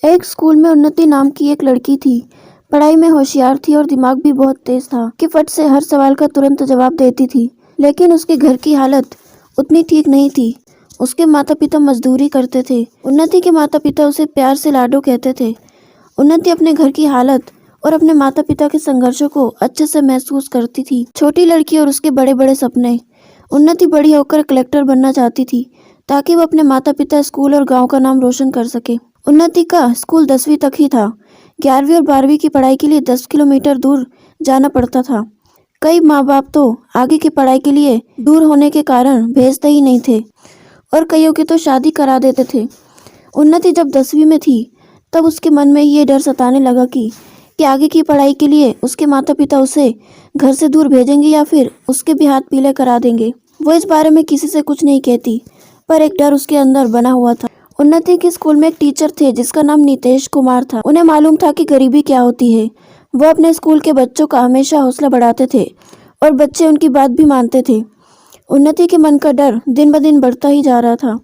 एक स्कूल में उन्नति नाम की एक लड़की थी। पढ़ाई में होशियार थी और दिमाग भी बहुत तेज था कि फट से हर सवाल का तुरंत जवाब देती थी। लेकिन उसके घर की हालत उतनी ठीक नहीं थी। उसके माता पिता मजदूरी करते थे। उन्नति के माता पिता उसे प्यार से लाडो कहते थे। उन्नति अपने घर की हालत और अपने माता पिता के संघर्षों को अच्छे से महसूस करती थी। छोटी लड़की और उसके बड़े बड़े सपने। उन्नति बड़ी होकर कलेक्टर बनना चाहती थी ताकि वो अपने माता पिता, स्कूल और गांव का नाम रोशन कर सके। उन्नति का स्कूल 10वीं तक ही था। 11वीं और 12वीं की पढ़ाई के लिए 10 किलोमीटर दूर जाना पड़ता था। कई माँ बाप तो आगे की पढ़ाई के लिए दूर होने के कारण भेजते ही नहीं थे और कईयों की तो शादी करा देते थे। उन्नति जब 10वीं में थी तब उसके मन में ये डर सताने लगा कि आगे की पढ़ाई के लिए उसके माता पिता उसे घर से दूर भेजेंगे या फिर उसके भी हाथ पीले करा देंगे। वो इस बारे में किसी से कुछ नहीं कहती, पर एक डर उसके अंदर बना हुआ था। उन्नति के स्कूल में एक टीचर थे जिसका नाम नितेश कुमार था। उन्हें मालूम था कि गरीबी क्या होती है। वो अपने स्कूल के बच्चों का हमेशा हौसला बढ़ाते थे और बच्चे उनकी बात भी मानते थे। उन्नति के मन का डर दिन ब दिन बढ़ता ही जा रहा था।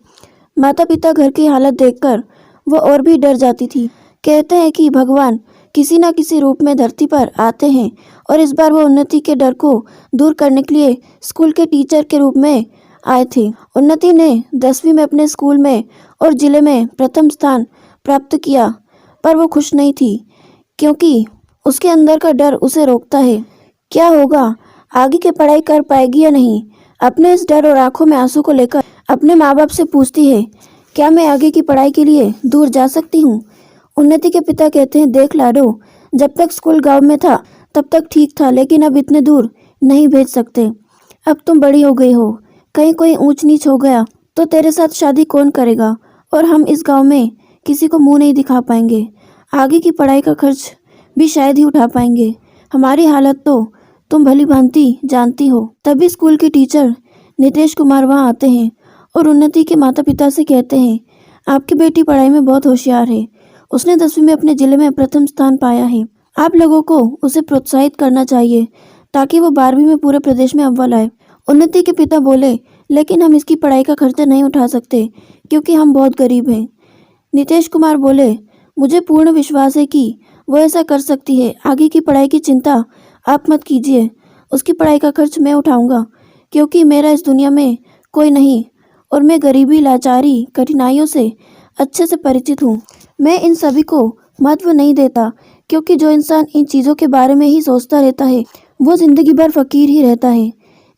माता पिता घर की हालत देखकर वो और भी डर जाती थी। कहते हैं कि भगवान किसी न किसी रूप में धरती पर आते हैं और इस बार वो उन्नति के डर को दूर करने के लिए स्कूल के टीचर के रूप में आए थे। उन्नति ने 10वीं में अपने स्कूल में और जिले में प्रथम स्थान प्राप्त किया, पर वो खुश नहीं थी क्योंकि उसके अंदर का डर उसे रोकता है। क्या होगा, आगे की पढ़ाई कर पाएगी या नहीं? अपने इस डर और आंखों में आंसू को लेकर अपने माँ बाप से पूछती है, क्या मैं आगे की पढ़ाई के लिए दूर जा सकती हूँ? उन्नति के पिता कहते हैं, देख लाडो, जब तक स्कूल गांव में था तब तक ठीक था, लेकिन अब इतने दूर नहीं भेज सकते। अब तुम बड़ी हो गई हो, कहीं कोई ऊंच नीच हो गया तो तेरे साथ शादी कौन करेगा और हम इस गांव में किसी को मुंह नहीं दिखा पाएंगे। आगे की पढ़ाई का खर्च भी शायद ही उठा पाएंगे। हमारी हालत तो तुम भली भांति जानती हो। तभी स्कूल के टीचर नितेश कुमार वहां आते हैं और उन्नति के माता पिता से कहते हैं, आपकी बेटी पढ़ाई में बहुत होशियार है। उसने 10वीं में अपने जिले में प्रथम स्थान पाया है। आप लोगों को उसे प्रोत्साहित करना चाहिए ताकि वो 12वीं में पूरे प्रदेश में अव्वल आए। उन्नति के पिता बोले, लेकिन हम इसकी पढ़ाई का खर्चा नहीं उठा सकते क्योंकि हम बहुत गरीब हैं। नितेश कुमार बोले, मुझे पूर्ण विश्वास है कि वो ऐसा कर सकती है। आगे की पढ़ाई की चिंता आप मत कीजिए, उसकी पढ़ाई का खर्च मैं उठाऊंगा क्योंकि मेरा इस दुनिया में कोई नहीं और मैं गरीबी, लाचारी, कठिनाइयों से अच्छे से परिचित हूँ। मैं इन सभी को महत्व नहीं देता क्योंकि जो इंसान इन चीज़ों के बारे में ही सोचता रहता है वो जिंदगी भर फकीर ही रहता है।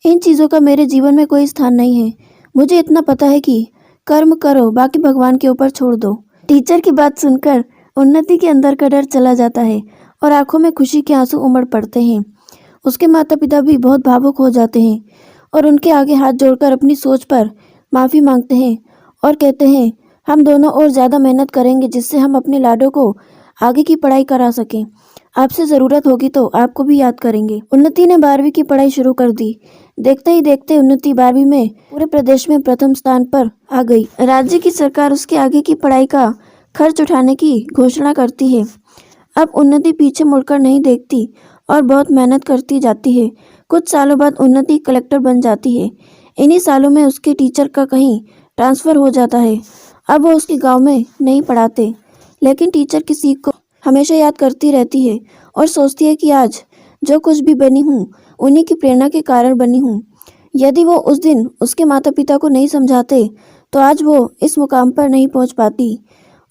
इन चीज़ों का मेरे जीवन में कोई स्थान नहीं है। मुझे इतना पता है कि कर्म करो, बाकी भगवान के ऊपर छोड़ दो। टीचर की बात सुनकर उन्नति के अंदर का डर चला जाता है और आंखों में खुशी के आंसू उमड़ पड़ते हैं। उसके माता पिता भी बहुत भावुक हो जाते हैं और उनके आगे हाथ जोड़कर अपनी सोच पर माफ़ी मांगते हैं और कहते हैं, हम दोनों और ज़्यादा मेहनत करेंगे जिससे हम अपने लाडो को आगे की पढ़ाई करा सकें। आपसे ज़रूरत होगी तो आपको भी याद करेंगे। उन्नति ने 12वीं की पढ़ाई शुरू कर दी। देखते ही देखते उन्नति 12वीं में पूरे प्रदेश में प्रथम स्थान पर आ गई। राज्य की सरकार उसके आगे की पढ़ाई का खर्च उठाने की घोषणा करती है। अब उन्नति पीछे मुड़कर नहीं देखती और बहुत मेहनत करती जाती है। कुछ सालों बाद उन्नति कलेक्टर बन जाती है। इन्हीं सालों में उसके टीचर का कहीं ट्रांसफ़र हो जाता है। अब वो उसके गांव में नहीं पढ़ाते, लेकिन टीचर की सीख को हमेशा याद करती रहती है और सोचती है कि आज जो कुछ भी बनी हूँ उन्हीं की प्रेरणा के कारण बनी हूँ। यदि वो उस दिन उसके माता पिता को नहीं समझाते तो आज वो इस मुकाम पर नहीं पहुँच पाती।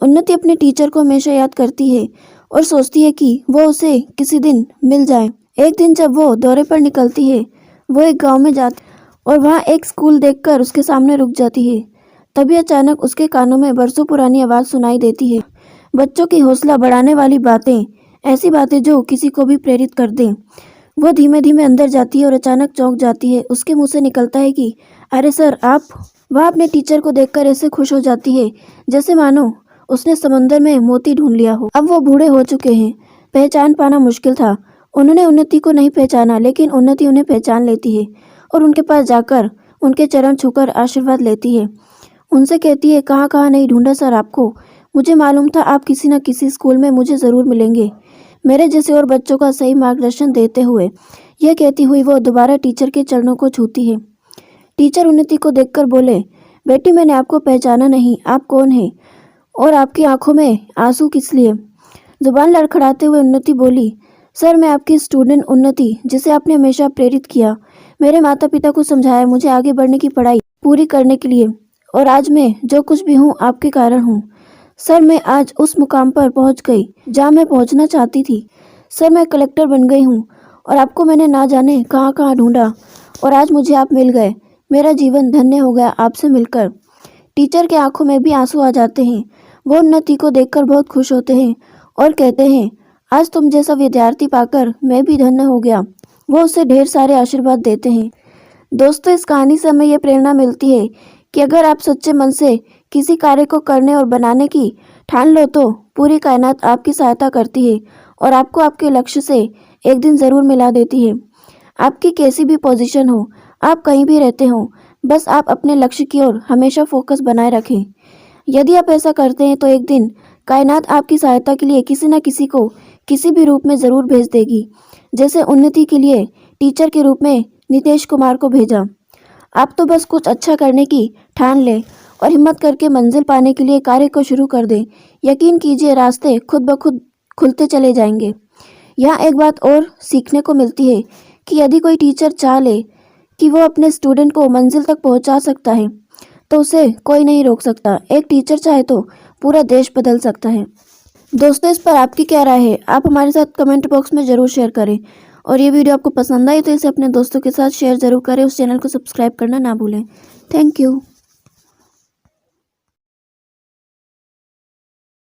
उन्नति अपने टीचर को हमेशा याद करती है और सोचती है कि वो उसे किसी दिन मिल जाए। एक दिन जब वो दौरे पर निकलती है, वो एक गांव में जाती और वहाँ एक स्कूल देखकर उसके सामने रुक जाती है। तभी अचानक उसके कानों में बरसों पुरानी आवाज़ सुनाई देती है। बच्चों की हौसला बढ़ाने वाली बातें, ऐसी बातें जो किसी को भी प्रेरित कर दें। वो धीमे धीमे अंदर जाती है और अचानक चौंक जाती है। उसके मुंह से निकलता है कि अरे सर, आप। वह अपने टीचर को देखकर ऐसे खुश हो जाती है जैसे मानो उसने समंदर में मोती ढूंढ लिया हो। अब वो बूढ़े हो चुके हैं, पहचान पाना मुश्किल था। उन्होंने उन्नति को नहीं पहचाना, लेकिन उन्नति उन्हें पहचान लेती है और उनके पास जाकर उनके चरण छूकर आशीर्वाद लेती है। उनसे कहती है, कहाँ कहाँ नहीं ढूंढा सर आपको। मुझे मालूम था आप किसी न किसी स्कूल में मुझे ज़रूर मिलेंगे, मेरे जैसे और बच्चों का सही मार्गदर्शन देते हुए। यह कहती हुई वो दोबारा टीचर के चरणों को छूती है। टीचर उन्नति को देखकर बोले, बेटी मैंने आपको पहचाना नहीं, आप कौन हैं? और आपकी आंखों में आंसू किस लिए? जुबान लड़खड़ाते हुए उन्नति बोली, सर मैं आपकी स्टूडेंट उन्नति, जिसे आपने हमेशा प्रेरित किया, मेरे माता पिता को समझाया मुझे आगे बढ़ने की पढ़ाई पूरी करने के लिए, और आज मैं जो कुछ भी हूँ आपके कारण हूँ। सर मैं आज उस मुकाम पर पहुँच गई जहाँ मैं पहुँचना चाहती थी। सर मैं कलेक्टर बन गई हूँ और आपको मैंने ना जाने कहाँ कहाँ ढूंढा और आज मुझे आप मिल गए। मेरा जीवन धन्य हो गया आपसे मिलकर। टीचर के आंखों में भी आंसू आ जाते हैं। वो उन्नति को देखकर बहुत खुश होते हैं और कहते हैं, आज तुम जैसा विद्यार्थी पाकर मैं भी धन्य हो गया। वो उसे ढेर सारे आशीर्वाद देते हैं। दोस्तों, इस कहानी से हमें ये प्रेरणा मिलती है कि अगर आप सच्चे मन से किसी कार्य को करने और बनाने की ठान लो तो पूरी कायनात आपकी सहायता करती है और आपको आपके लक्ष्य से एक दिन ज़रूर मिला देती है। आपकी कैसी भी पोजीशन हो, आप कहीं भी रहते हो, बस आप अपने लक्ष्य की ओर हमेशा फोकस बनाए रखें। यदि आप ऐसा करते हैं तो एक दिन कायनात आपकी सहायता के लिए किसी न किसी को किसी भी रूप में ज़रूर भेज देगी। जैसे उन्नति के लिए टीचर के रूप में नीतीश कुमार को भेजा। आप तो बस कुछ अच्छा करने की ठान लें और हिम्मत करके मंजिल पाने के लिए कार्य को शुरू कर दें। यकीन कीजिए, रास्ते खुद ब खुद खुलते चले जाएंगे। यहाँ एक बात और सीखने को मिलती है कि यदि कोई टीचर चाह ले कि वो अपने स्टूडेंट को मंजिल तक पहुंचा सकता है तो उसे कोई नहीं रोक सकता। एक टीचर चाहे तो पूरा देश बदल सकता है। दोस्तों, इस पर आपकी क्या राय है? आप हमारे साथ कमेंट बॉक्स में ज़रूर शेयर करें और ये वीडियो आपको पसंद आई तो इसे अपने दोस्तों के साथ शेयर ज़रूर करें। उस चैनल को सब्सक्राइब करना ना भूलें। Thank you.